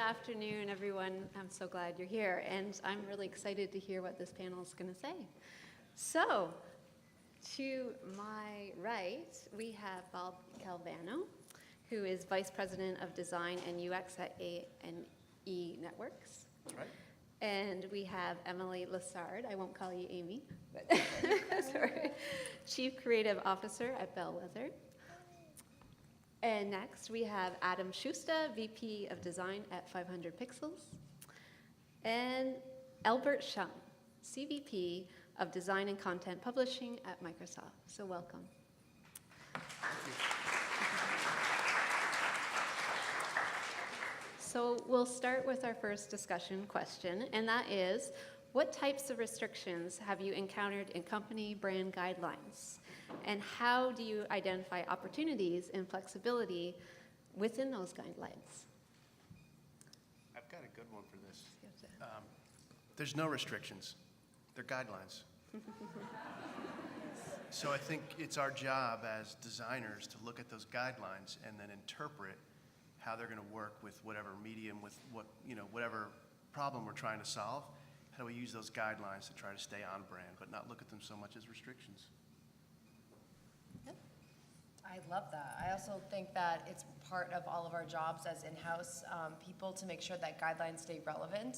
afternoon, everyone. I'm so glad you're here, and I'm really excited to hear what this panel is going to say. So, to my right, we have Bob Calvano, who is Vice President of Design and UX at A&E Networks. That's right. And we have Emily Lessard, I won't call you Amy, but sorry, Chief Creative Officer at Bellwether. And next we have Adam Schuster, VP of Design at 500 Pixels. And Albert Shum, CVP of Design and Content Publishing at Microsoft. So welcome. So we'll start with our first discussion question, and that is, what types of restrictions have you encountered in company brand guidelines? And how do you identify opportunities and flexibility within those guidelines? I've got a good one for this. There's no restrictions. They're guidelines. So I think it's our job as designers to look at those guidelines and then interpret how they're going to work with whatever medium, with whatever problem we're trying to solve. How do we use those guidelines to try to stay on brand, but not look at them so much as restrictions? I love that. I also think that it's part of all of our jobs as in-house people to make sure that guidelines stay relevant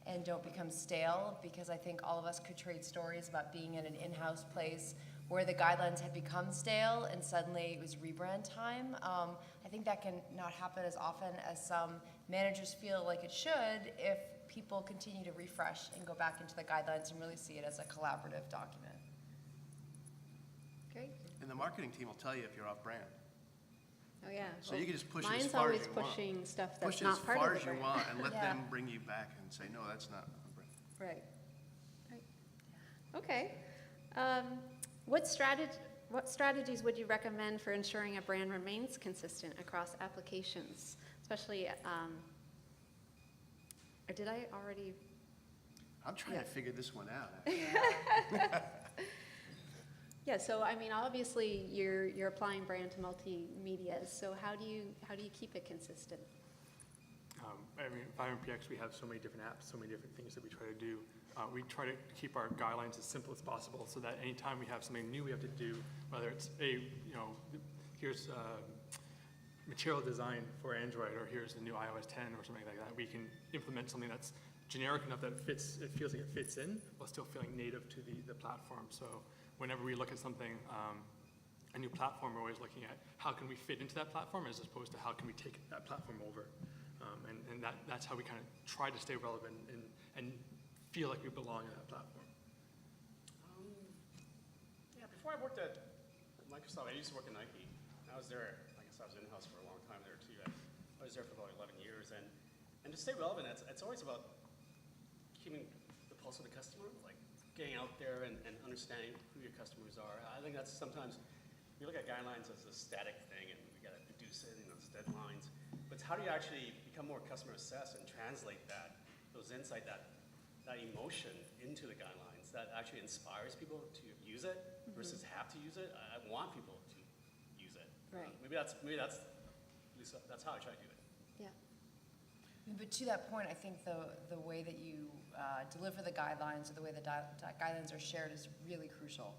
and don't become stale, because I think all of us could trade stories about being in an in-house place where the guidelines had become stale and suddenly it was rebrand time. I think that can not happen as often as some managers feel like it should if people continue to refresh and go back into the guidelines and really see it as a collaborative document. Great. And the marketing team will tell you if you're off brand. Oh yeah. So Well, you can just push it mine's as far as always you want. pushing stuff that's Push it not as part far of as the you brand. want and let Yeah. them bring you back and say, no, that's not on brand. Right. Right. Okay. What strategies would you recommend for ensuring a brand remains consistent across applications, especially? Or did I already? I'm trying Yeah. to figure this one out. Yeah. So I mean, obviously, you're applying brand to multimedia. So how do you keep it consistent? I mean, at 500px, we have so many different apps, so many different things that we try to do. We try to keep our guidelines as simple as possible so that anytime we have something new we have to do, whether it's here's material design for Android, or here's the new iOS 10 or something like that, we can implement something that's generic enough that it feels like it fits in, while still feeling native to the platform. So whenever we look at something, a new platform, we're always looking at how can we fit into that platform as opposed to how can we take that platform over. And that's how we kind of try to stay relevant and feel like we belong in that platform. Yeah, before I worked at Microsoft, I used to work at Nike. I was there, I guess I was in-house for a long time there too. I was there for about 11 years. And to stay relevant, it's always about keeping the pulse of the customer, like getting out there and understanding who your customers are. I think that's sometimes, we look at guidelines as a static thing and we got to produce it, it's deadlines. But it's how do you actually become more customer obsessed and translate those insight, that emotion into the guidelines that actually inspires people to use it versus have to use it. I want people to use it. Right. Maybe that's at least that's how I try to do it. Yeah. But to that point, I think the way that you deliver the guidelines, or the way the guidelines are shared, is really crucial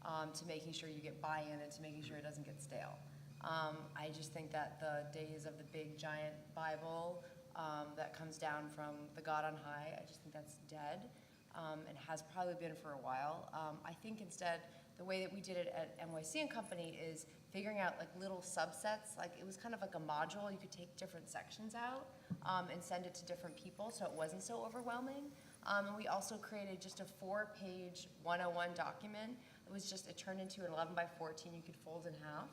to making sure you get buy-in and to making sure it doesn't get stale. I just think that the days of the big giant Bible that comes down from the God on high, I just think that's dead, and has probably been for a while. I think instead, the way that we did it at NYC and Company is figuring out like little subsets. Like it was kind of like a module. You could take different sections out and send it to different people, so it wasn't so overwhelming. And we also created just a 4-page 101 document. It turned into an 11 by 14 you could fold in half.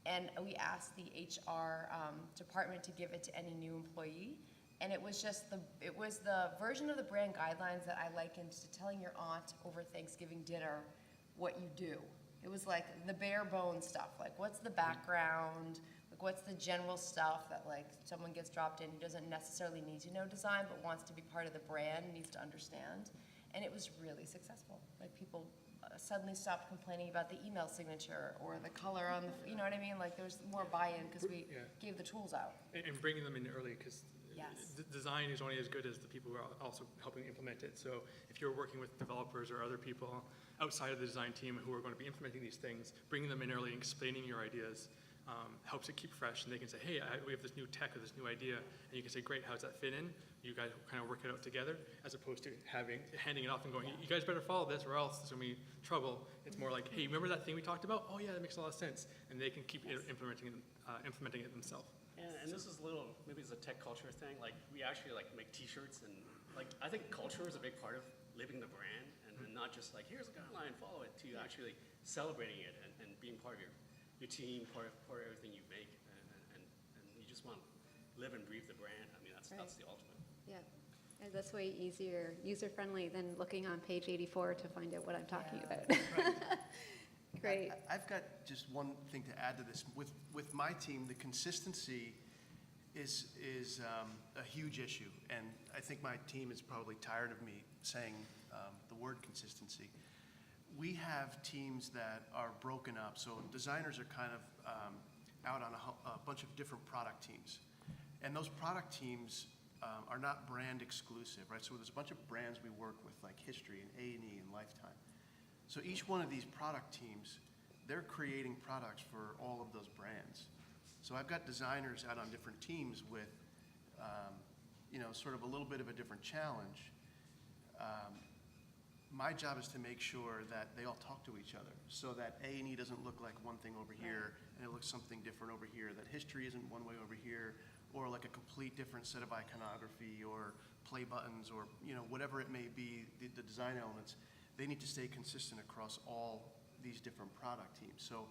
And we asked the HR department to give it to any new employee. And it was the version of the brand guidelines that I likened to telling your aunt over Thanksgiving dinner what you do. It was like the bare bones stuff, like what's the background, like what's the general stuff that like someone gets dropped in who doesn't necessarily need to know design but wants to be part of the brand, needs to understand. And it was really successful. Like people suddenly stopped complaining about the email signature or the color on the, you know what I mean? Like there's more buy-in because we gave the tools out. And bringing them in early, because Yes. Design is only as good as the people who are also helping implement it. So if you're working with developers or other people outside of the design team who are going to be implementing these things, bringing them in early and explaining your ideas helps it keep fresh. And they can say, hey, we have this new tech or this new idea. And you can say, great, how does that fit in? You guys kind of work it out together, as opposed to handing it off and going, you guys better follow this or else there's going to be trouble. It's more like, hey, remember that thing we talked about? Oh yeah, that makes a lot of sense. And they can keep implementing it themselves. And this is a little, maybe it's a tech culture thing, like, we actually like make t-shirts and, like, I think culture is a big part of living the brand, and not just like, here's a guideline, follow it, to actually celebrating it and being part of your team, part of everything you make, and you just want to live and breathe the brand. I mean, that's the ultimate. Yeah. And that's way easier, user-friendly than looking on page 84 to find out what I'm talking Yeah. about. Great. I've got just one thing to add to this. With my team, the consistency is a huge issue, and I think my team is probably tired of me saying the word consistency. We have teams that are broken up, so designers are kind of out on a bunch of different product teams, and those product teams are not brand exclusive, right? So there's a bunch of brands we work with, like History and A&E and Lifetime. So each one of these product teams, they're creating products for all of those brands. So I've got designers out on different teams with, sort of a little bit of a different challenge. My job is to make sure that they all talk to each other, so that A&E doesn't look like one thing over here and it looks something different over here, that History isn't one way over here, or like a complete different set of iconography or play buttons or whatever it may be, the design elements. They need to stay consistent across all these different product teams. So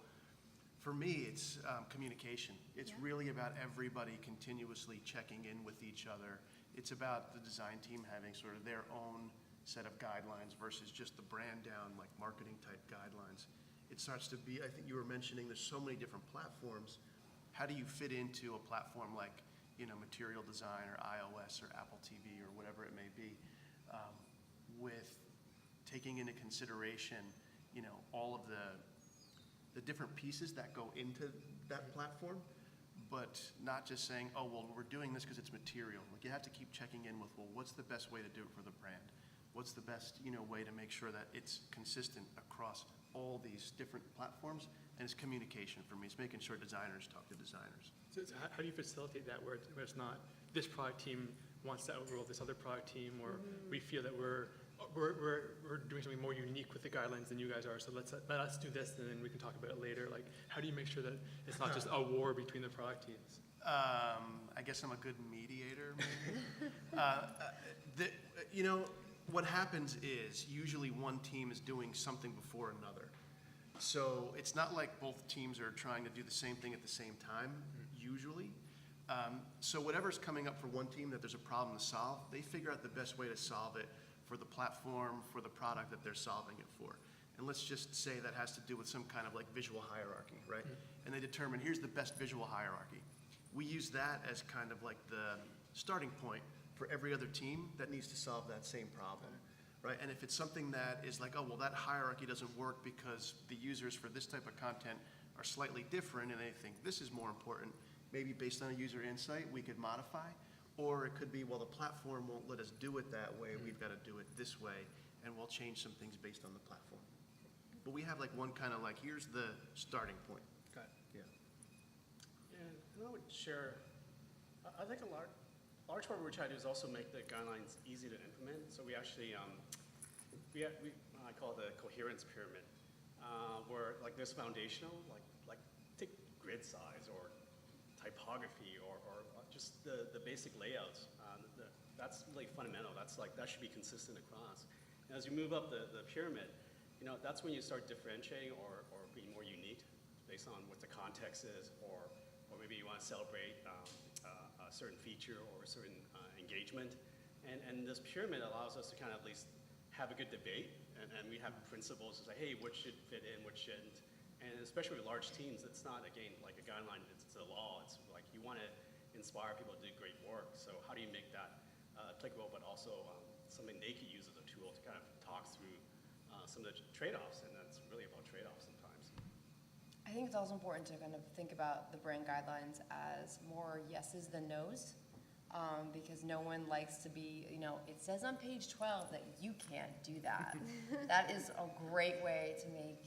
for me, it's communication. It's really about everybody continuously checking in with each other. It's about the design team having sort of their own set of guidelines versus just the brand down, like marketing type guidelines. It starts to be, I think you were mentioning, there's so many different platforms. How do you fit into a platform like, Material Design or iOS or Apple TV or whatever it may be, with taking into consideration, all of the different pieces that go into that platform, but not just saying, oh, well, we're doing this because it's material. Like, you have to keep checking in with, well, what's the best way to do it for the brand? What's the best, way to make sure that it's consistent across all these different platforms? And it's communication for me. It's making sure designers talk to designers. So how do you facilitate that where it's not this product team wants to outrule this other product team, or we feel that we're doing something more unique with the guidelines than you guys are, so let us do this and then we can talk about it later. Like, how do you make sure that it's not just a war between the product teams? I guess I'm a good mediator, maybe. What happens is usually one team is doing something before another. So it's not like both teams are trying to do the same thing at the same time, usually. So whatever's coming up for one team that there's a problem to solve, they figure out the best way to solve it for the platform, for the product that they're solving it for. And let's just say that has to do with some kind of like visual hierarchy, right? And they determine, here's the best visual hierarchy. We use that as kind of like the starting point for every other team that needs to solve that same problem, right? And if it's something that is like, oh, well, that hierarchy doesn't work because the users for this type of content are slightly different and they think this is more important, maybe based on a user insight, we could modify. Or it could be, well, the platform won't let us do it that way, we've got to do it this way, and we'll change some things based on the platform. But we have like one kind of like, here's the starting point. Okay. Yeah. And I would share, I think a large part of what we try to do is also make the guidelines easy to implement. So we actually, I call it the coherence pyramid, where like this foundational, like take grid size or typography or just the basic layouts. That's really fundamental. That should be consistent across. And as you move up the pyramid, that's when you start differentiating or being more unique based on what the context is, or maybe you want to celebrate a certain feature or a certain engagement. And this pyramid allows us to kind of at least have a good debate, and we have principles to say, hey, what should fit in, what shouldn't. And especially with large teams, it's not, again, like a guideline, it's a law. It's like you want to inspire people to do great work. So how do you make that applicable, but also something they could use as a tool to kind of talk through some of the trade-offs, and that's really about trade-offs sometimes. I think it's also important to kind of think about the brand guidelines as more yeses than nos. because no one likes to be, it says on page 12 that you can't do that. That is a great way to make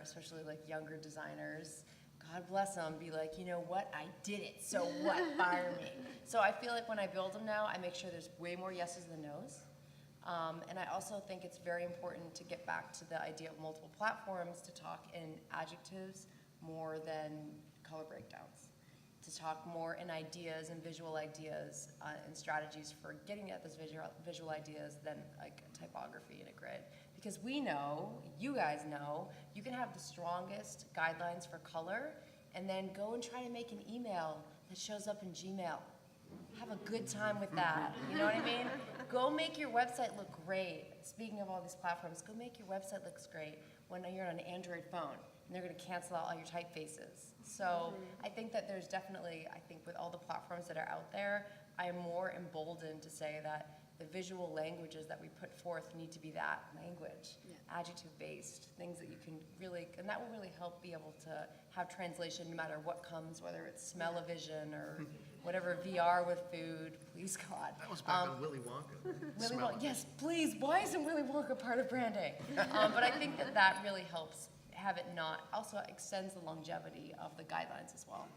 especially like younger designers, God bless them, be like, you know what, I did it, so what, fire me. So I feel like when I build them now, I make sure there's way more yeses than nos. And I also think it's very important to get back to the idea of multiple platforms, to talk in adjectives more than color breakdowns, to talk more in ideas and visual ideas and strategies for getting at those visual ideas than like typography in a grid. Because we know, you guys know, you can have the strongest guidelines for color and then go and try to make an email that shows up in Gmail. Have a good time with that, you know what I mean? Go make your website look great. Speaking of all these platforms, go make your website look great when you're on an Android phone and they're gonna cancel out all your typefaces. So I think that there's definitely, with all the platforms that are out there, I am more emboldened to say that the visual languages that we put forth need to be that language, adjective-based, things that you can really, and that will really help be able to have translation no matter what comes, whether it's smell-o-vision or whatever VR with food, please God. That was back on Willy Wonka. Willy Wonka, yes, please, why isn't Willy Wonka part of branding? But I think that really helps have it not, also extends the longevity of the guidelines as well.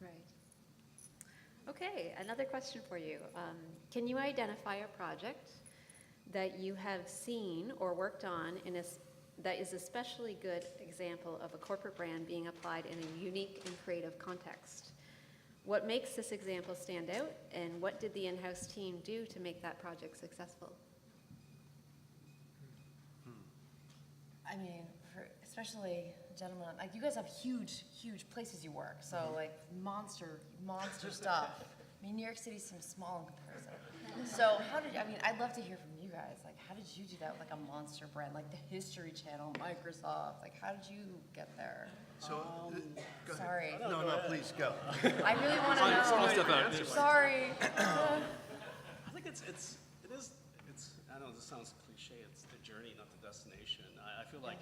Right. Okay, another question for you. Can you identify a project that you have seen or worked on that is especially good example of a corporate brand being applied in a unique and creative context? What makes this example stand out, and what did the in-house team do to make that project successful? I mean, especially gentlemen, like you guys have huge places you work, so like monster stuff. I mean, New York City seems small in comparison. So I'd love to hear from you guys. Like, how did you do that with like a monster brand, like the History Channel, Microsoft? Like, how did you get there? So, go ahead. Sorry. No, please, go. I really want to I'll know. step out. Sorry. I think it is, I know this sounds cliche, it's the journey, not the destination. I feel like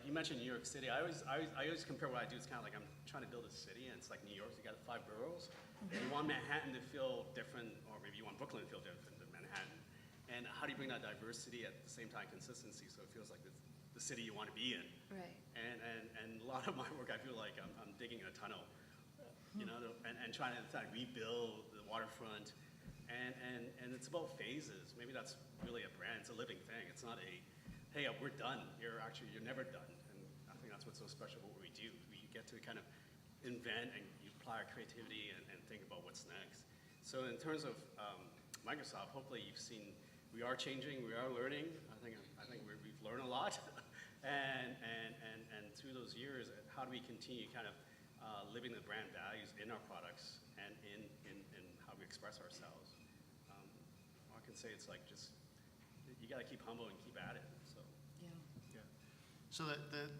you mentioned New York City, I always compare what I do, it's kind of like I'm trying to build a city, and it's like New York, you got 5 boroughs. You want Manhattan to feel different, or maybe you want Brooklyn to feel different than Manhattan. And how do you bring that diversity at the same time consistency, so it feels like the city you want to be in? Right. And a lot of my work, I feel like I'm digging a tunnel, and trying to rebuild the waterfront. And it's about phases. Maybe that's really a brand. It's a living thing. It's not hey, we're done. You're never done. And I think that's what's so special about what we do. We get to kind of invent and you apply our creativity and think about what's next. So in terms of Microsoft, hopefully you've seen we are changing, we are learning. I think we've learned a lot. And through those years, how do we continue kind of living the brand values in our products and in how we express ourselves? All I can say it's like just, you got to keep humble and keep at it. So. Yeah. So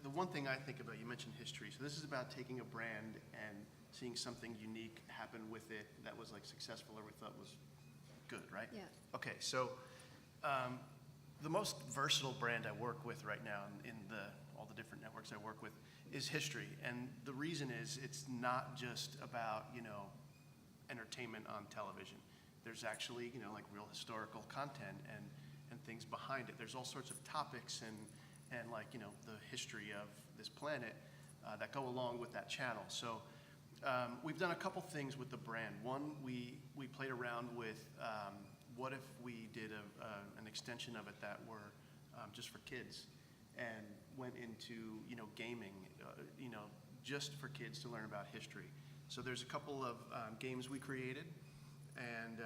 the one thing I think about, you mentioned history. So this is about taking a brand and seeing something unique happen with it that was like successful or we thought was good, right? Yeah. Okay, so the most versatile brand I work with right now in all the different networks I work with is history. And the reason is it's not just about, entertainment on television. There's actually, like real historical content and things behind it. There's all sorts of topics and like, the history of this planet that go along with that channel. So we've done a couple things with the brand. One, we played around with what if we did an extension of it that were just for kids and went into, gaming, just for kids to learn about history. So there's a couple of games we created, and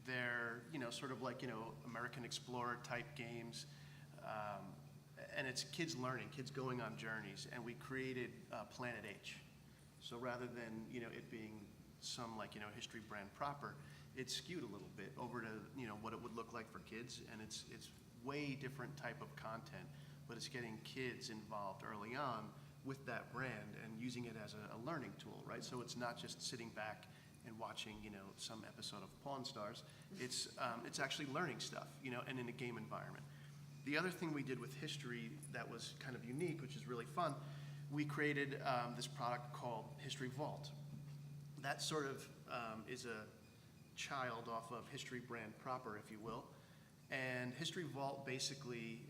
they're, sort of like, American Explorer type games. And it's kids learning, kids going on journeys, and we created Planet H. So rather than, it being some like, history brand proper, it's skewed a little bit over to, what it would look like for kids, and it's way different type of content, but it's getting kids involved early on with that brand and using it as a learning tool, right? So it's not just sitting back and watching, some episode of Pawn Stars. It's actually learning stuff, and in a game environment. The other thing we did with history that was kind of unique, which is really fun, we created this product called History Vault. That sort of is child off of History Brand proper, if you will. And History Vault basically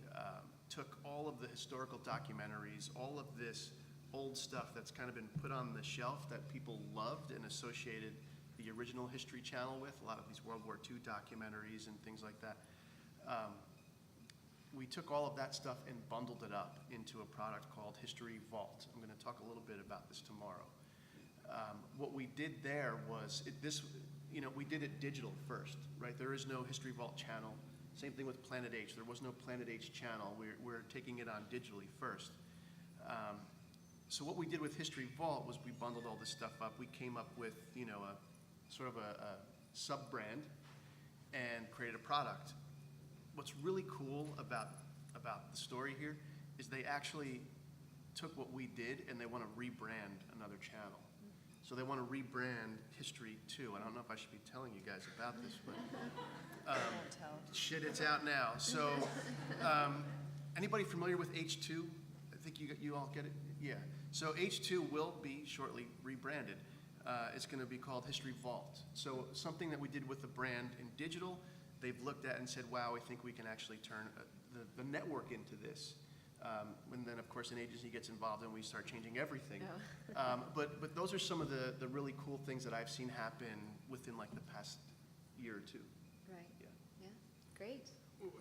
took all of the historical documentaries, all of this old stuff that's kind of been put on the shelf that people loved and associated the original History Channel with, a lot of these World War II documentaries and things like that. We took all of that stuff and bundled it up into a product called History Vault. I'm going to talk a little bit about this tomorrow. What we did there was, we did it digital first, right? There is no History Vault channel. Same thing with Planet H. There was no Planet H channel. We're taking it on digitally first. So what we did with History Vault was we bundled all this stuff up. We came up with, a sort of a sub-brand and created a product. What's really cool about the story here is they actually took what we did and they want to rebrand another channel. So they want to rebrand History 2. I don't know if I should be telling you guys about this, but Don't tell. shit, it's out now. So anybody familiar with H2? I think you all get it? Yeah. So H2 will be shortly rebranded. It's going to be called History Vault. So something that we did with the brand in digital, they've looked at and said, wow, we think we can actually turn the network into this. And then, of course, an agency gets involved and we start changing everything. Oh. But those are some of the really cool things that I've seen happen within like the past year or two. Right. Yeah. Yeah. Great.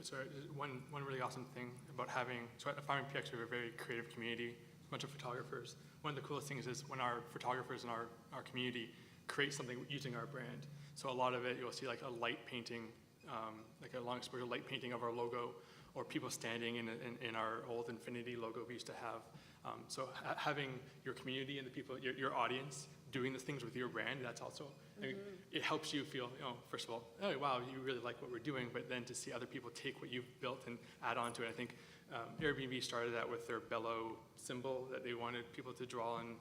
Sorry, one really awesome thing about so at 5MPX we have a very creative community, a bunch of photographers. One of the coolest things is when our photographers in our community create something using our brand. So a lot of it, you'll see like a light painting, like a long exposure light painting of our logo, or people standing in our old Infinity logo we used to have. So having your community and the people, your audience, doing the things with your brand, that's also, it helps you feel, first of all, oh wow, you really like what we're doing, but then to see other people take what you've built and add on to it. I think Airbnb started that with their bellow symbol that they wanted people to draw on,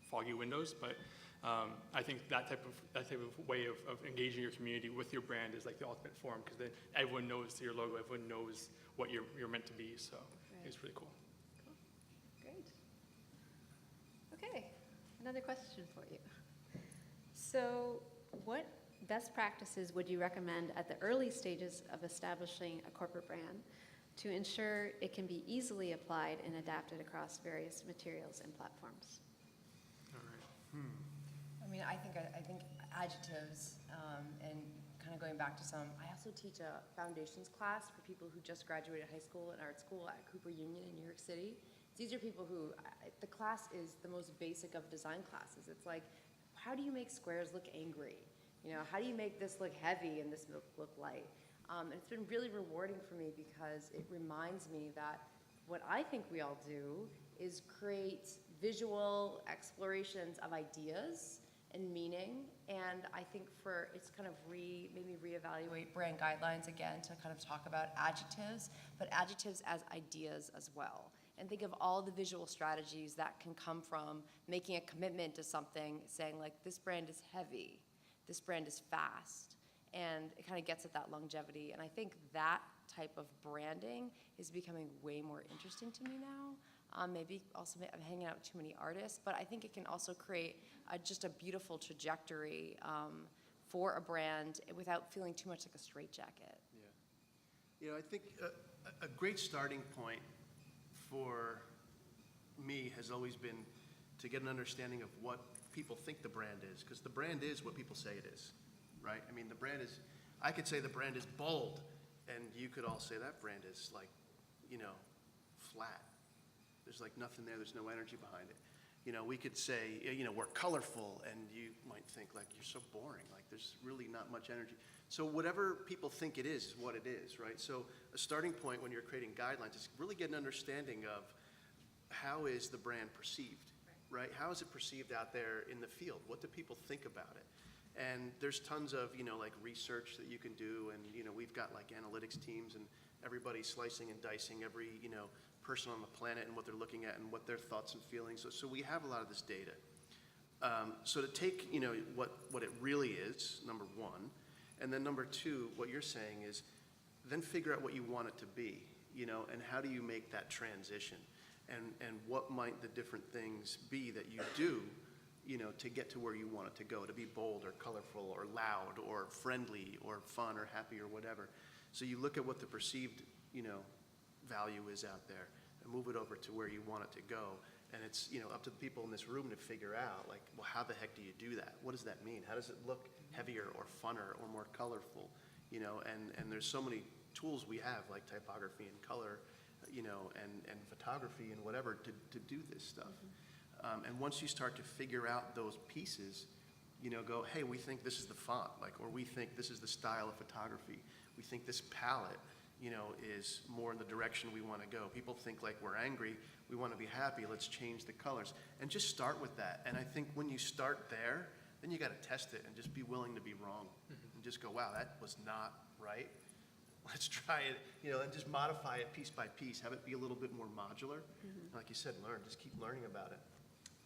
foggy windows, but I think that type of way of engaging your community with your brand is like the ultimate form, because then everyone knows your logo, everyone knows what you're meant to be, so it's really cool. Great. Okay, another question for you. So what best practices would you recommend at the early stages of establishing a corporate brand to ensure it can be easily applied and adapted across various materials and platforms? All right. I think adjectives, and kind of going back to I also teach a foundations class for people who just graduated high school and art school at Cooper Union in New York City. These are people who, the class is the most basic of design classes. It's like, how do you make squares look angry? How do you make this look heavy and this look light? And it's been really rewarding for me because it reminds me that what I think we all do is create visual explorations of ideas and meaning, and I think it's kind of made me reevaluate brand guidelines again to kind of talk about adjectives, but adjectives as ideas as well. And think of all the visual strategies that can come from making a commitment to something, saying like, this brand is heavy, this brand is fast, and it kind of gets at that longevity. And I think that type of branding is becoming way more interesting to me now. Maybe also I'm hanging out with too many artists, but I think it can also create just a beautiful trajectory for a brand without feeling too much like a straitjacket. Yeah. I think a great starting point for me has always been to get an understanding of what people think the brand is, because the brand is what people say it is, right? The brand is, I could say the brand is bold, and you could all say that brand is like, flat. There's like nothing there, there's no energy behind it. We could say, we're colorful, and you might think like, you're so boring, like there's really not much energy. So whatever people think it is what it is, right? So a starting point when you're creating guidelines is really get an understanding of how is the brand perceived, right? How is it perceived out there in the field? What do people think about it? And there's tons of, like research that you can do, and, we've got like analytics teams, and everybody's slicing and dicing every, person on the planet and what they're looking at and what their thoughts and feelings. So we have a lot of this data. So to take, what it really is, number one, and then number two, what you're saying is then figure out what you want it to be, and how do you make that transition, and what might the different things be that you do, to get to where you want it to go, to be bold or colorful or loud or friendly or fun or happy or whatever. So you look at what the perceived, value is out there and move it over to where you want it to go. And it's, up to the people in this room to figure out, like, well, how the heck do you do that? What does that mean? How does it look heavier or funner or more colorful? And there's so many tools we have, like typography and color, and photography and whatever to do this stuff. And once you start to figure out those pieces, go, hey, we think this is the font, or we think this is the style of photography. We think this palette, is more in the direction we want to go. People think like we're angry, we want to be happy, let's change the colors. And just start with that. And I think when you start there, then you got to test it and just be willing to be wrong. And just go, wow, that was not right. Let's try it, and just modify it piece by piece, have it be a little bit more modular. Like you said, just keep learning about it.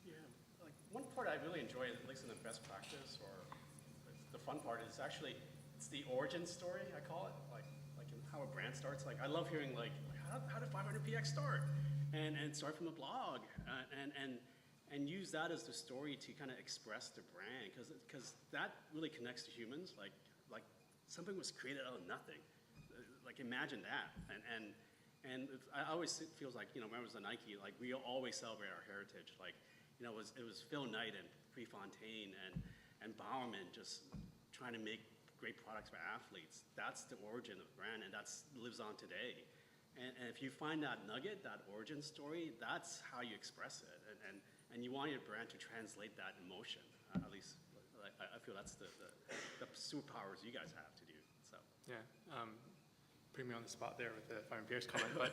Yeah, like one part I really enjoy, at least in the best practice, or the fun part is actually, it's the origin story, I call it, like in how a brand starts. Like I love hearing how did 500px start? And start from a blog, and use that as the story to kind of express the brand, because that really connects to humans. Like something was created out of nothing. Like imagine that, and I always feels like when I was at Nike, like we always celebrate our heritage. Like it was Phil Knight and Prefontaine and Bowerman just trying to make great products for athletes. That's the origin of the brand, and that's lives on today. And if you find that nugget, that origin story, that's how you express it, and you want your brand to translate that emotion. At least I feel that's the superpowers you guys have to do. So Yeah, putting me on the spot there with the 500px comment, but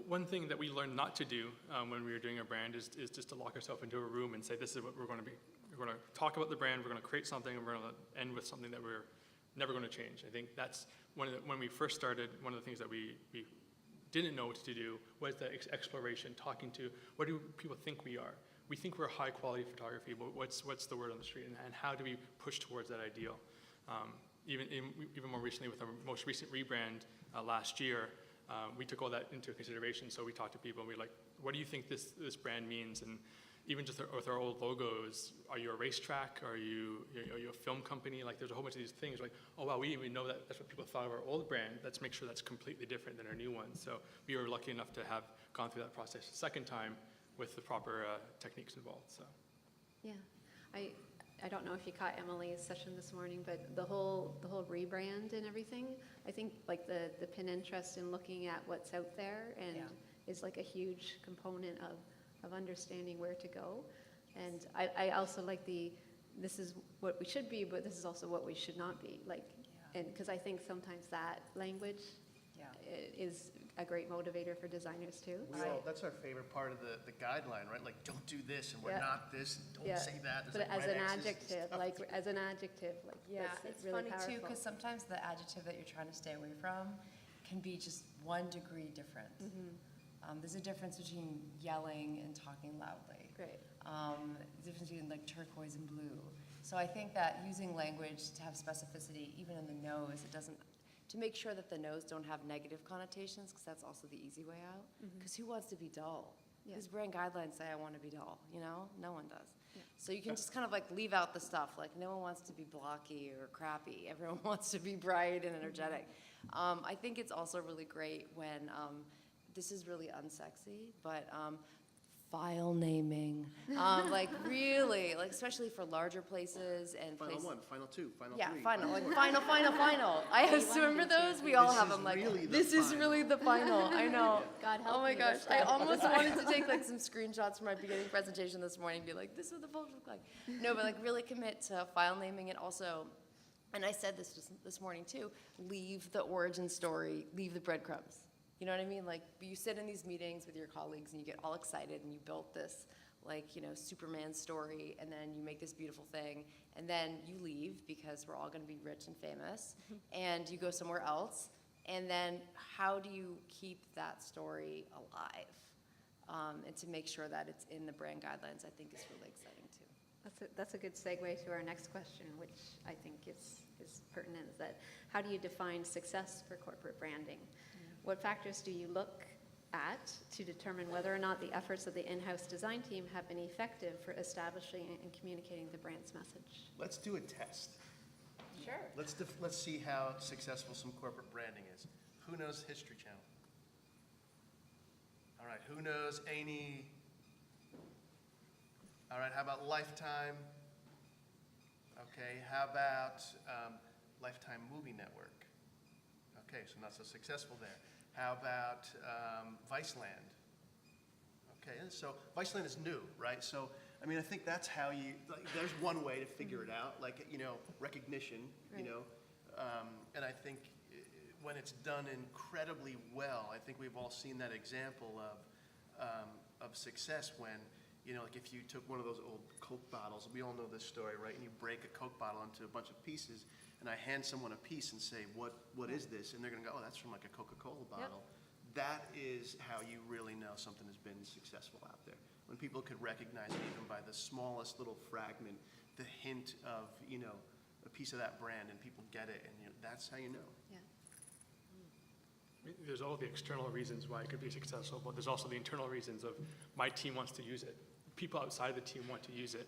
one thing that we learned not to do when we were doing our brand is just to lock ourselves into a room and say, this is what we're going to be. We're going to talk about the brand, we're going to create something, and we're going to end with something that we're never going to change. I think that's when we first started, one of the things that we didn't know what to do was the exploration, talking to what do people think we are. We think we're high quality photography, but what's the word on the street, and how do we push towards that ideal? Even more recently with our most recent rebrand last year, we took all that into consideration. So we talked to people and we were like, what do you think this brand means? And even just with our old logos, are you a racetrack? Are you a film company? Like there's a whole bunch of these things like, oh wow, we know that that's what people thought of our old brand. Let's make sure that's completely different than our new one. So we were lucky enough to have gone through that process a second time with the proper techniques involved. So Yeah, I don't know if you caught Emily's session this morning, but the whole rebrand and everything, I think like the Pinterest and looking at what's out there and is like a huge component of understanding where to go. And I also like this is what we should be, but this is also what we should not be. And because I think sometimes that language is a great motivator for designers too. That's our favorite part of the guideline, right? Like, don't do this, and we're not this, and don't say that. There's But like as red an X's and adjective, stuff. as an adjective, that's It's really funny powerful. too, because sometimes the adjective that you're trying to stay away from can be just 1 degree different. There's a difference between yelling and talking loudly. Great. The difference between like turquoise and blue. So I think that using language to have specificity, even in the nose, to make sure that the nose don't have negative connotations, because that's also the easy way out. Because who wants to be dull? Yeah. Whose brand guidelines say I want to be dull? No one does. Yeah. So you can just kind of like leave out the stuff, like no one wants to be blocky or crappy. Everyone wants to be bright and energetic. I think it's also really great when, this is really unsexy, but file naming, like really, like especially for larger places and Final places. 1, final 2, final 3. Yeah, final, like final. I have, you remember wanted to. those? We all This have is them like, really the this is final. really the final, I know. God help Oh my me, gosh, that's I the almost wanted to take like some screenshots from my beginning presentation this morning and be like, this is what the photos look like. No, but like really commit to file naming and also, and I said this morning too, leave the origin story, leave the breadcrumbs. You know what I mean? Like you sit in these meetings with your colleagues and you get all excited and you built this Superman story, and then you make this beautiful thing, and then you leave because we're all going to be rich and famous, and you go somewhere else, and then how do you keep that story alive? And to make sure that it's in the brand guidelines, I think is really exciting too. That's a good segue to our next question, which I think is pertinent, is that how do you define success for corporate branding? What factors do you look at to determine whether or not the efforts of the in-house design team have been effective for establishing and communicating the brand's message. Let's do a test. Sure. Let's see how successful some corporate branding is. Who knows History Channel? All right, who knows A&E? All right, how about Lifetime? Okay, how about Lifetime Movie Network? Okay, so not so successful there. How about Viceland? Okay, so Viceland is new, right? So, I mean, I think that's how you, like, there's one way to figure it out, like, you know, recognition, you Right. know. And I think when it's done incredibly well, I think we've all seen that example of success when, you know, like if you took one of those old Coke bottles, we all know this story, right? And you break a Coke bottle into a bunch of pieces, and I hand someone a piece and say, what is this? And they're gonna go, oh, that's from like a Coca-Cola bottle. That is how you really know something has been successful out there. When people could recognize it even by the smallest little fragment, the hint of, you know, a piece of that brand, and people get it, and you know, that's how you know. Yeah. I mean, there's all the external reasons why it could be successful, but there's also the internal reasons of my team wants to use it. People outside the team want to use it.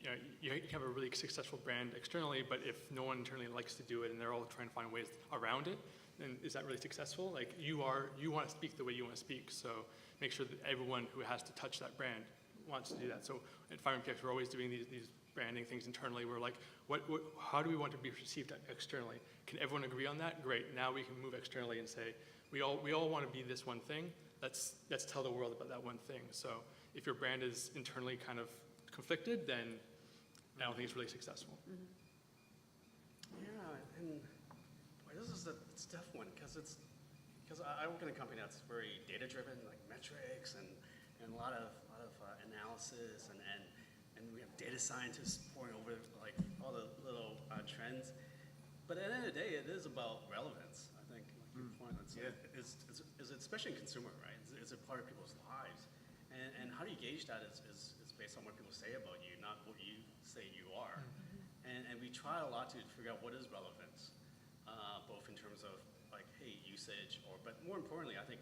You know, you have a really successful brand externally, but if no one internally likes to do it and they're all trying to find ways around it, then is that really successful? Like you want to speak the way you want to speak, so make sure that everyone who has to touch that brand wants to do that. So at Fire MPX, we're always doing these branding things internally. We're like, how do we want to be perceived externally? Can everyone agree on that? Great. Now we can move externally and say, we all want to be this one thing. Let's tell the world about that one thing. So if your brand is internally kind of conflicted, then I don't think it's really successful. Yeah, and boy, this is it's a tough one because I work in a company that's very data driven, like metrics and a lot of analysis and we have data scientists poring over like all the little trends. But at the end of the day, it is about relevance. I think like your point is especially in consumer, right? It's a part of people's lives, and how do you gauge that is based on what people say about you, not what you say you are. And we try a lot to figure out what is relevance, both in terms of like, hey, usage, but more importantly, I think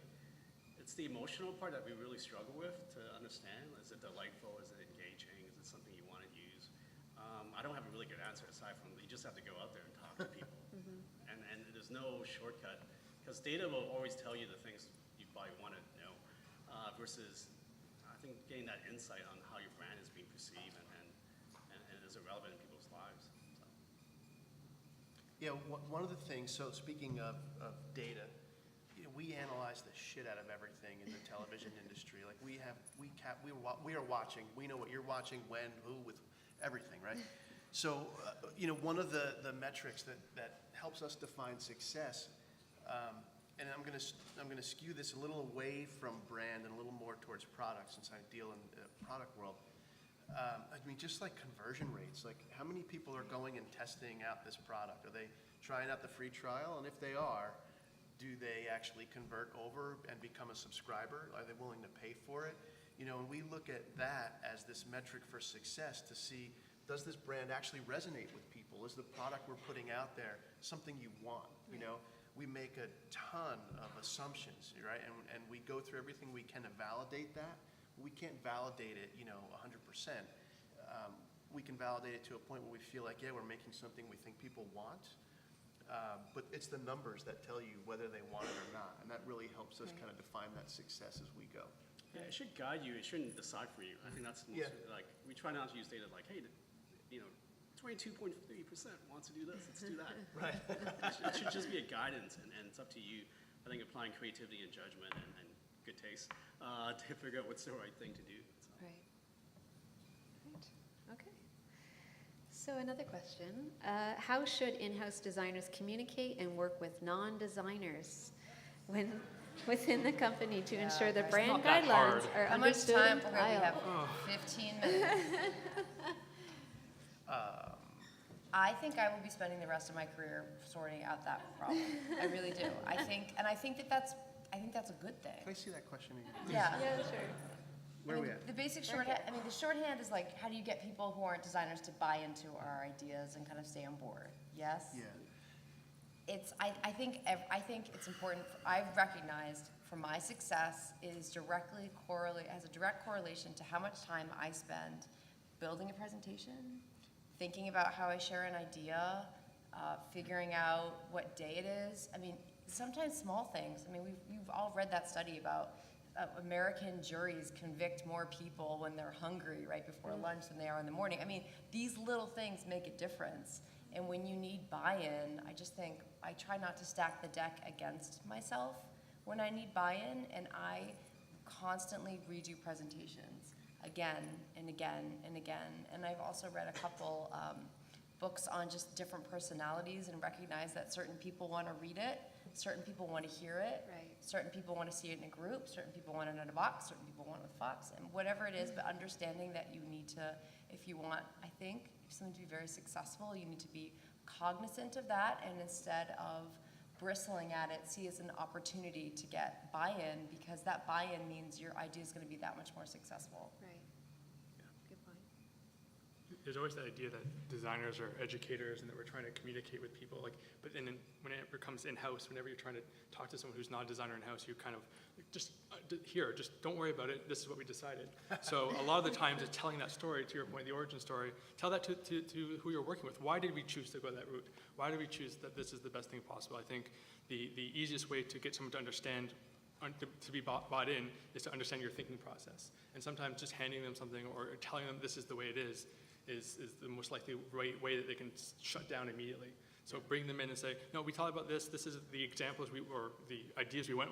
it's the emotional part that we really struggle with to understand. Is it delightful? Is it engaging? Is it something you want to use? I don't have a really good answer aside from you just have to go out there and talk to people. And there's no shortcut because data will always tell you the things you probably want to know versus I think getting that insight on how your brand is being perceived and is it relevant in people's lives. So. Yeah, one of the things, so speaking of data, you know, we analyze the shit out of everything in the television industry. Like we are watching, we know what you're watching, when, who, with everything, right? So, you know, one of the metrics that helps us define success, and I'm gonna skew this a little away from brand and a little more towards product since I deal in the product world. I mean, just like conversion rates, like how many people are going and testing out this product? Are they trying out the free trial? And if they are, do they actually convert over and become a subscriber? Are they willing to pay for it? You know, and we look at that as this metric for success to see, does this brand actually resonate with people? Is the product we're putting out there something you want, you know? We make a ton of assumptions, right? And we go through everything we can to validate that. We can't validate it, you know, 100%. We can validate it to a point where we feel like, yeah, we're making something we think people want. But it's the numbers that tell you whether they want it or not. And that really helps us kind of define that success as we go. Yeah, it should guide you. It shouldn't decide for you. I think that's the most, like, we try not to use data like, hey, you know, 22.3% wants to do this, let's do that. Right. It should just be a guidance, and it's up to you. I think applying creativity and judgment and good taste to figure out what's the right thing to do. So. Right. Right. Okay. So another question, how should in-house designers communicate and work with non-designers within the company to ensure the guys, brand not that guidelines hard. are How much understood time? and Okay, we have filed? 15 minutes. I think I will be spending the rest of my career sorting out that problem. I really do. I think that's a good thing. Can I see that question again? Yeah. Yeah, sure. Where I are mean, we at? the basic shorthand. I mean, the shorthand is like, how do you get people who aren't designers to buy into our ideas and kind of stay on board? Yes. Yeah. I think it's important, I've recognized for my success is has a direct correlation to how much time I spend building a presentation, thinking about how I share an idea, figuring out what day it is. I mean, sometimes small things. I mean, we've all read that study about American juries convict more people when they're hungry right before lunch than they are in the morning. I mean, these little things make a difference. And when you need buy-in, I just think I try not to stack the deck against myself when I need buy-in, and I constantly redo presentations again and again and again. And I've also read a couple books on just different personalities and recognize that certain people want to read it, certain people want to hear it, Right. certain people want to see it in a group, certain people want it in a box, certain people want it with Fox, and whatever it is, but understanding that you need to, if you want, I think, something to be very successful, you need to be cognizant of that, and instead of bristling at it, see it as an opportunity to get buy-in, because that buy-in means your idea is going to be that much more successful. Right. Good point. There's always that idea that designers are educators and that we're trying to communicate with people. But then when it comes in-house, whenever you're trying to talk to someone who's not a designer in-house, you kind of just don't worry about it. This is what we decided. So a lot of the times, it's telling that story. To your point, the origin story. Tell that to who you're working with. Why did we choose to go that route? Why did we choose that this is the best thing possible? I think the easiest way to get someone to understand, to be bought in, is to understand your thinking process. And sometimes just handing them something or telling them this is the way it is the most likely way that they can shut down immediately. So bring them in and say, no, we talked about this. This is the examples or the ideas we went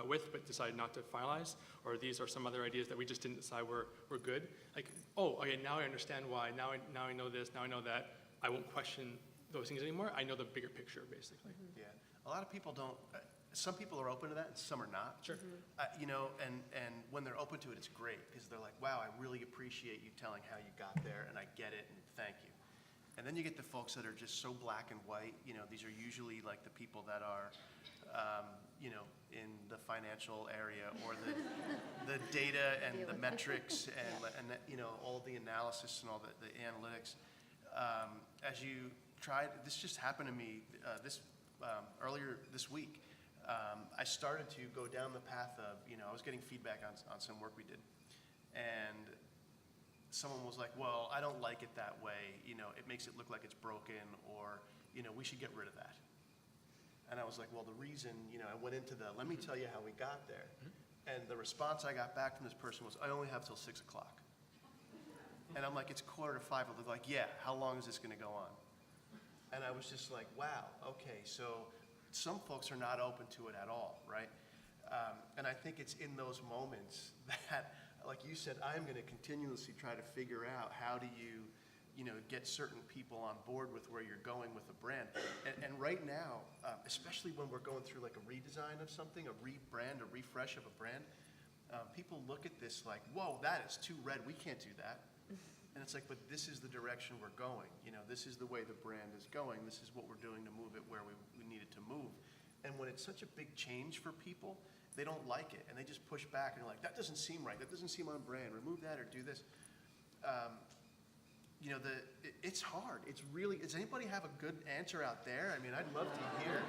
with, but decided not to finalize. Or these are some other ideas that we just didn't decide were good. Like, oh, okay, now I understand why. Now I know this. Now I know that. I won't question those things anymore. I know the bigger picture, basically. Yeah, a lot of people don't, some people are open to that and some are not. Sure. You know, and when they're open to it, it's great, because they're like, wow, I really appreciate you telling how you got there, and I get it, and thank you. And then you get the folks that are just so black and white. You know, these are usually like the people that are, you know, in the financial area, or the data and the metrics and the, you know, all the analysis and all the analytics. As you tried, this just happened to me earlier this week. I started to go down the path of, you know, I was getting feedback on some work we did, and someone was like, well, I don't like it that way, you know, it makes it look like it's broken, or, you know, we should get rid of that. And I was like, well, the reason, you know, I went into let me tell you how we got there. And the response I got back from this person was, I only have till 6 o'clock. And I'm like, it's 4:45. They're like, yeah, how long is this gonna go on? And I was just like, wow, okay, so some folks are not open to it at all, right? And I think it's in those moments that, like you said, I'm going to continuously try to figure out how do you know, get certain people on board with where you're going with a brand. And right now, especially when we're going through like a redesign of something, a rebrand, a refresh of a brand, people look at this like, whoa, that is too red, we can't do that. And it's like, but this is the direction we're going. You know, this is the way the brand is going. This is what we're doing to move it where we need it to move. And when it's such a big change for people, they don't like it, and they just push back, and they're like, that doesn't seem right. That doesn't seem on brand. Remove that or do this. You know, it's hard. It's really, does anybody have a good answer out there? I mean, I'd love to hear.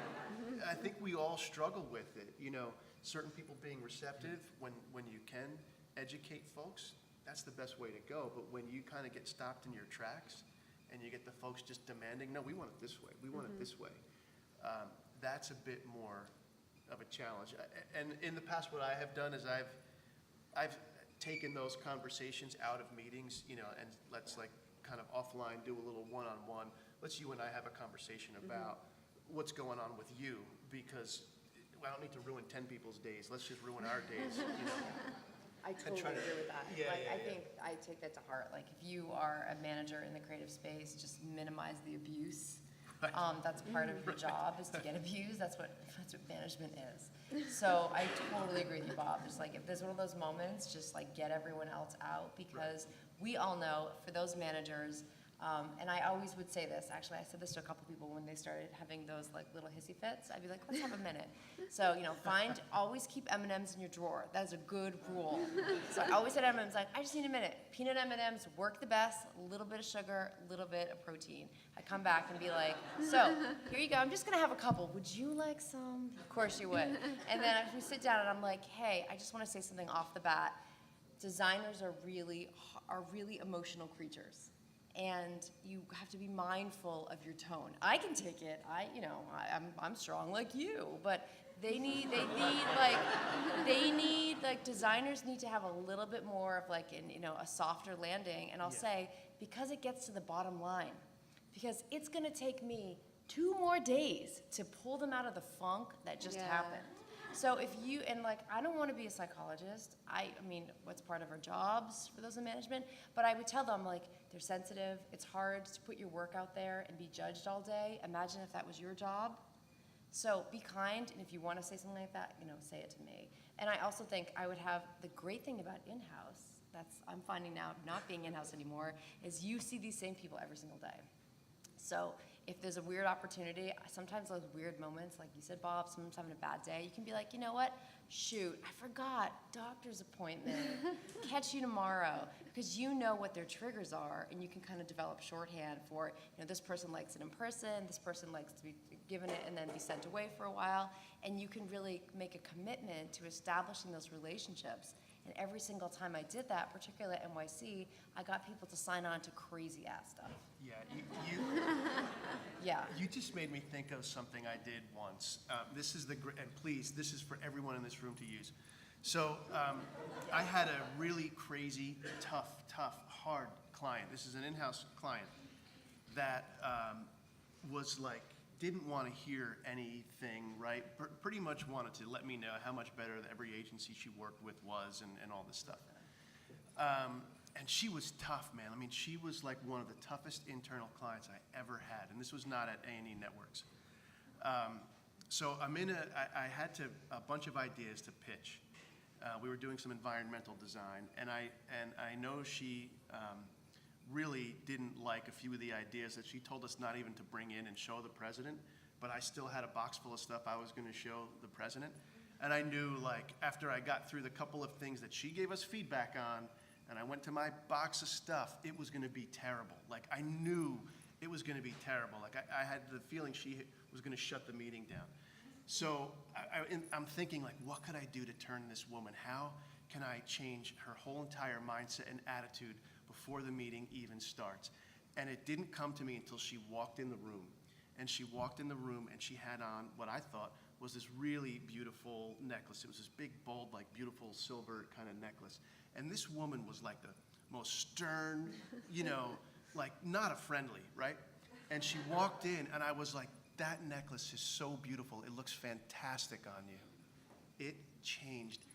I think we all struggle with it. You know, certain people being receptive when you can educate folks, that's the best way to go. But when you kind of get stopped in your tracks and you get the folks just demanding, no, we want it this way, we want it this way, that's a bit more of a challenge. And in the past, what I have done is I've taken those conversations out of meetings, you know, and let's like kind of offline do a little one-on-one. Let's you and I have a conversation about what's going on with you, because I don't need to ruin 10 people's days. Let's just ruin our days, you know. I totally try to- agree with that. Yeah, Like, yeah, I yeah. think I take that to heart. Like, if you are a manager in the creative space, just minimize the abuse. That's part of your job, is to get abused. That's what management is. So I totally agree with you, Bob. Just like, if there's one of those moments, just like get everyone else out, because we all know, for those managers, And I always would say this, actually, I said this to a couple people when they started having those like little hissy fits. I'd be like, let's have a minute. So, always keep M&Ms in your drawer. That is a good rule. So I always said M&Ms, like, I just need a minute. Peanut M&Ms work the best, a little bit of sugar, a little bit of protein. I come back and be like, so, here you go, I'm just gonna have a couple. Would you like some? Of course you would. And then we sit down and I'm like, hey, I just wanna say something off the bat. Designers are really emotional creatures. And you have to be mindful of your tone. I can take it. I'm strong like you, but designers need to have a little bit more of like a softer landing. And I'll say, because it gets to the bottom line, because it's gonna take me 2 more days to pull them out of the funk that just happened. So I don't want to be a psychologist. I mean, what's part of our jobs for those in management? But I would tell them, like, they're sensitive. It's hard to put your work out there and be judged all day. Imagine if that was your job. So be kind, and if you want to say something like that, say it to me. And I also think I would have the great thing about in-house, I'm finding now not being in-house anymore, is you see these same people every single day. So if there's a weird opportunity, sometimes those weird moments, like you said, Bob, someone's having a bad day, you can be like, you know what? Shoot, I forgot, doctor's appointment. Catch you tomorrow. Because you know what their triggers are, and you can kind of develop shorthand for, this person likes it in person, this person likes to be given it and then be sent away for a while, and you can really make a commitment to establishing those relationships. And every single time I did that, particularly at NYC, I got people to sign on to crazy ass stuff. Yeah, you just made me think of something I did once. This is and please, this is for everyone in this room to use. So I had a really crazy, tough, hard client. This is an in-house client that was like, didn't want to hear anything, right? Pretty much wanted to let me know how much better every agency she worked with was and all this stuff. And she was tough, man. I mean, she was like one of the toughest internal clients I ever had, and this was not at A&E Networks. So I had a bunch of ideas to pitch. We were doing some environmental design, and I know she really didn't like a few of the ideas that she told us not even to bring in and show the president, but I still had a box full of stuff I was going to show the president. And I knew, like, after I got through the couple of things that she gave us feedback on, and I went to my box of stuff, it was going to be terrible. Like, I knew it was going to be terrible. Like, I had the feeling she was going to shut the meeting down. So I'm thinking, like, what could I do to turn this woman? How can I change her whole entire mindset and attitude before the meeting even starts? And it didn't come to me until she walked in the room. And she walked in the room and she had on what I thought was this really beautiful necklace. It was this big, bold, like beautiful silver kind of necklace. And this woman was like the most stern, like not a friendly, right? And she walked in and I was like, that necklace is so beautiful. It looks fantastic on you. It changed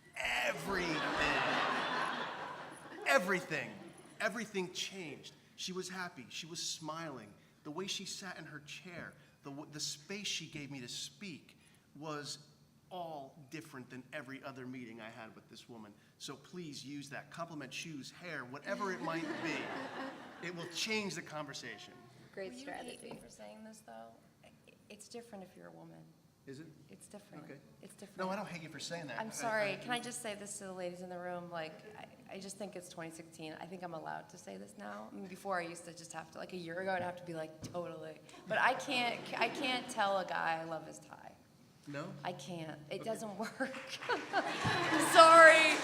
everything. Everything changed. She was happy. She was smiling. The way she sat in her chair, the space she gave me to speak was all different than every other meeting I had with this woman. So please use that. Compliment shoes, hair, whatever it might be. It will change the conversation. Great Will strategy. You hate me for saying this, though? It's different if you're a woman. Is it? It's different. Okay. It's different. No, I don't hate you for saying that. I'm sorry. Can I just say this to the ladies in the room? Like, I just think it's 2016. I think I'm allowed to say this now. I mean, before I used to just have to, like a year ago, I'd have to be like, totally. But I can't tell a guy I love his tie. No? I can't. It doesn't work. Sorry.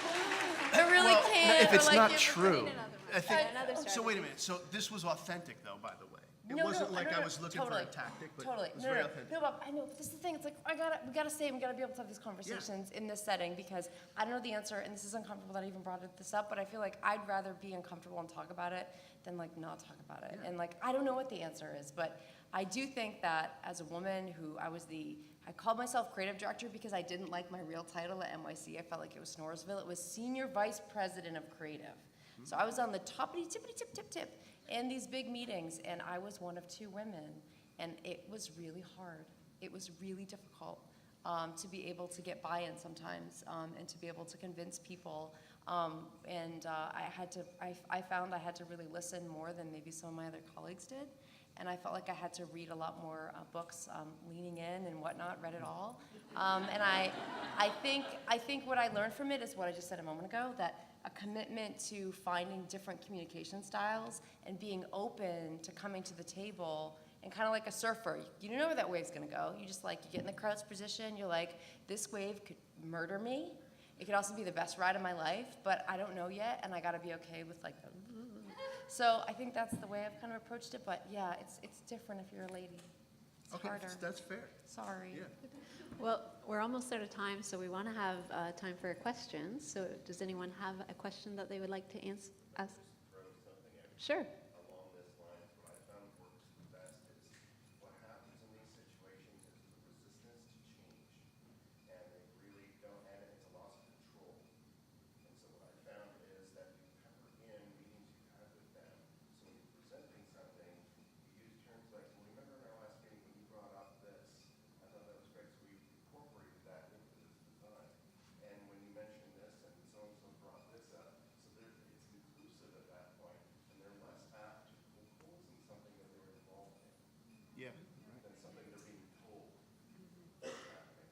I really Well, can't. if it's Or, like, not you- true, I think, Another so strategy. wait a minute. So this was authentic, though, by the way. It No, wasn't no, like no, I no, was looking totally, for a tactic, but totally. it was No, very no, authentic. no, Bob, I know, but this is the thing, it's like, we gotta say, we gotta be able to have these conversations in this setting, because I don't know the answer, and this is uncomfortable that I even brought this up, but I feel like I'd rather be uncomfortable and talk about it than like not talk about it. Yeah. And like, I don't know what the answer is, but I do think that as a woman who, I called myself creative director because I didn't like my real title at NYC. I felt like it was Snoresville. It was Senior Vice President of Creative. So I was on the toppity tip in these big meetings, and I was one of 2 women, and it was really hard. It was really difficult to be able to get buy-in sometimes, and to be able to convince people I found I had to really listen more than maybe some of my other colleagues did. And I felt like I had to read a lot more books, leaning in and whatnot, read it all. And I think what I learned from it is what I just said a moment ago, that a commitment to finding different communication styles and being open to coming to the table, and kind of like a surfer, you don't know where that wave's gonna go. You just like, you get in the crouch position, you're like, this wave could murder me. It could also be the best ride of my life, but I don't know yet, and I gotta be okay with like the, so I think that's the way I've kind of approached it, but yeah, it's different if you're a lady. It's Okay, harder. that's fair. Sorry. Yeah. Well, we're almost out of time, so we want to have time for questions. So does anyone have a question that they would like to ask? Sure. Along this lines, what I found works the best is what happens in these situations is the resistance to change. And they really don't, and it's a loss of control. And so what I found is that you pepper in meetings you've had with them. So when you're presenting something, you use terms like, well, remember in our last meeting when you brought up this? I thought that was great, so we incorporated that into this design. And when you mentioned this and so brought this up, so it's inclusive at that point, and they're less apt to poke holes in something that they're involved in Yeah. than something they're being told is happening.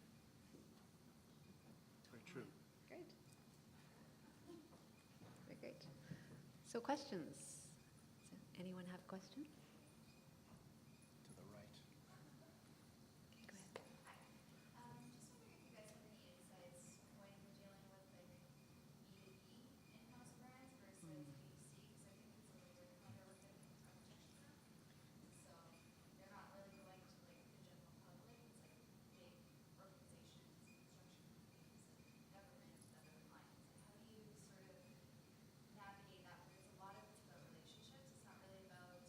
Very true. Great. Very great. So questions? Does anyone have a question? To the right. Okay, go ahead. Just wondering if you guys have any insights when you're dealing with like B2B in-house brands versus B2C, because I think it's a little different when you're looking at architecture. So they're not really going to like the general public, it's like big organizations, construction companies, and government that are the clients. Like how do you sort of navigate that? Because a lot of it's about relationships, it's not really about,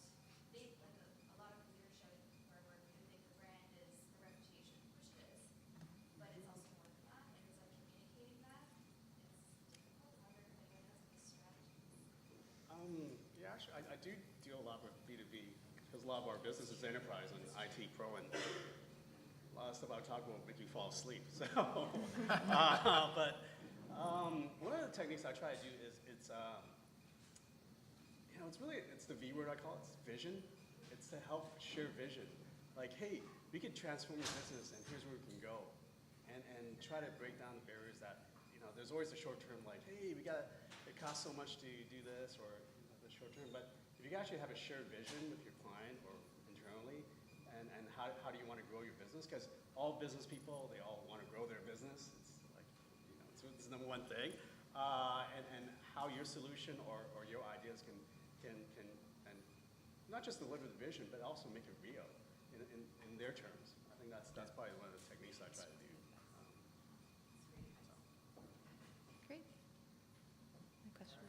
they, like a lot of leadership where we're could think the brand is the reputation, which it is, but it's also more than that, and it's like communicating that, it's difficult. I wonder if anyone has any strategies. Yeah, actually, I do deal a lot with B2B, because a lot of our business is enterprise and IT pro, and a lot of stuff I talk about will make you fall asleep, so. One of the techniques I try to do is, it's it's the V word I call it, it's vision. It's to help share vision. Like, hey, we could transform your business and here's where we can go. And try to break down the barriers that, there's always the short term, like, hey, it costs so much to do this, or the short term. But if you actually have a shared vision with your client or internally, and how do you want to grow your business? Because all business people, they all want to grow their business. It's like, it's the number one thing. And how your solution or your ideas can and not just deliver the vision, but also make it real in their terms. I think that's probably one of the techniques I try to do. Great. Any question?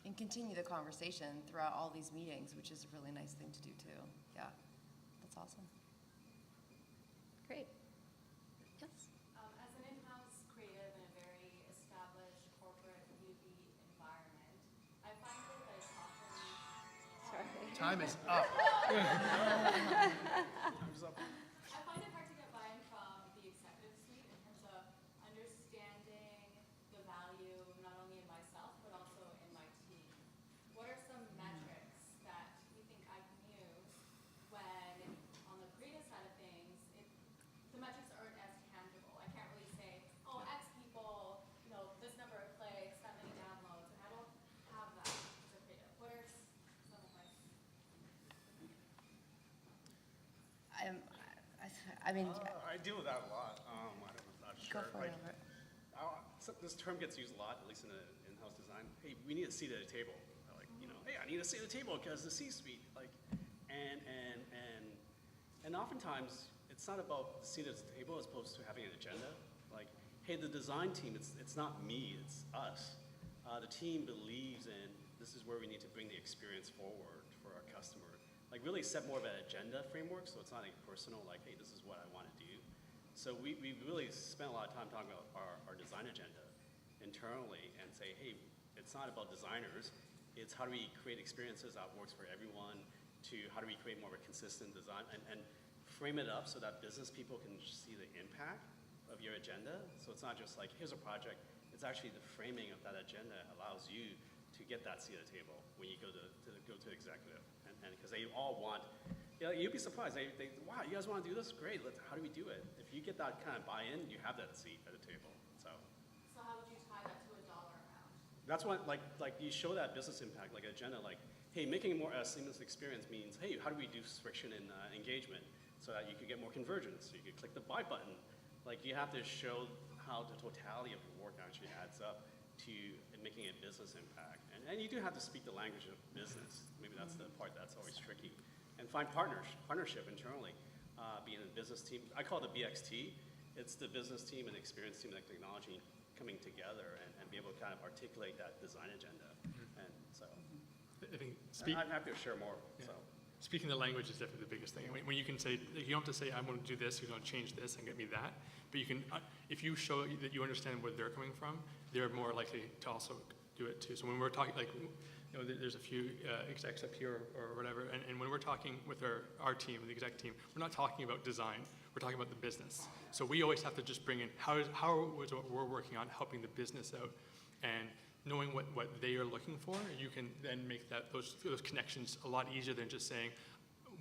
And continue the conversation throughout all these meetings, which is a really nice thing to do too. Yeah, that's awesome. Great. Yes? As an in-house creative in a very established corporate B2B environment, I find that it's often Sorry. Time is up. Time's up. I find it hard to get buy-in from the executive suite in terms of understanding the value not only in myself but also in my team. What are some metrics that you think I can use when on the creative side of things, the metrics aren't as tangible? I can't really say, oh, X people, this number of clicks, that many downloads, and I don't have that as a creative. What are some of my I mean, I deal with that a lot. I'm not go sure. for it, Like, Albert. this term gets used a lot, at least in in-house design. Hey, we need a seat at a table. Like, hey, I need a seat at a table because the C-suite, like, and oftentimes it's not about the seat at the table as opposed to having an agenda. Like, hey, the design team, it's not me, it's us. The team believes in this is where we need to bring the experience forward for our customer. Like, really set more of an agenda framework, so it's not a personal, like, hey, this is what I want to do. So we really spent a lot of time talking about our design agenda internally and say, hey, it's not about designers, it's how do we create experiences that works for everyone, to how do we create more of a consistent design and frame it up so that business people can see the impact of your agenda. So it's not just like, here's a project, it's actually the framing of that agenda allows you to get that seat at the table when you go to executive. And because they all want, you'd be surprised, they wow, you guys want to do this? Great, how do we do it? If you get that kind of buy-in, you have that seat at the table, so. So how would you tie that to a dollar amount? That's what, like you show that business impact, like agenda, like, hey, making a more seamless experience means, hey, how do we reduce friction in engagement so that you could get more convergence? So you could click the buy button. Like, you have to show how the totality of the work actually adds up to making a business impact. And you do have to speak the language of business. Maybe that's the part that's always tricky. And find partnership internally, being a business team. I call it the BXT. It's the business team and experience team and technology coming together and be able to kind of articulate that design agenda. And so. I think I'm happy to share more, so. speaking the language is definitely the biggest thing. When you can say, you don't have to say, I'm going to do this, you're going to change this and get me that. But you can, if you show that you understand where they're coming from, they're more likely to also do it too. So when we're talking, like, there's a few execs up here or whatever, and when we're talking with our team, the exec team, we're not talking about design, we're talking about the business. So we always have to just bring in, how is what we're working on helping the business out, and knowing what they are looking for, you can then make those connections a lot easier than just saying,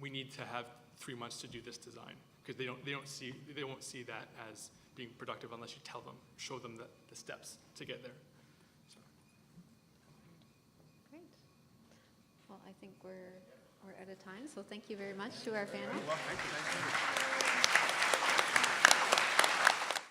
we need to have 3 months to do this design, because they won't see that as being productive unless you tell them, show them the steps to get there. So. Great. Well, I think we're out of time, so thank you very much to our panel. Well, thank you.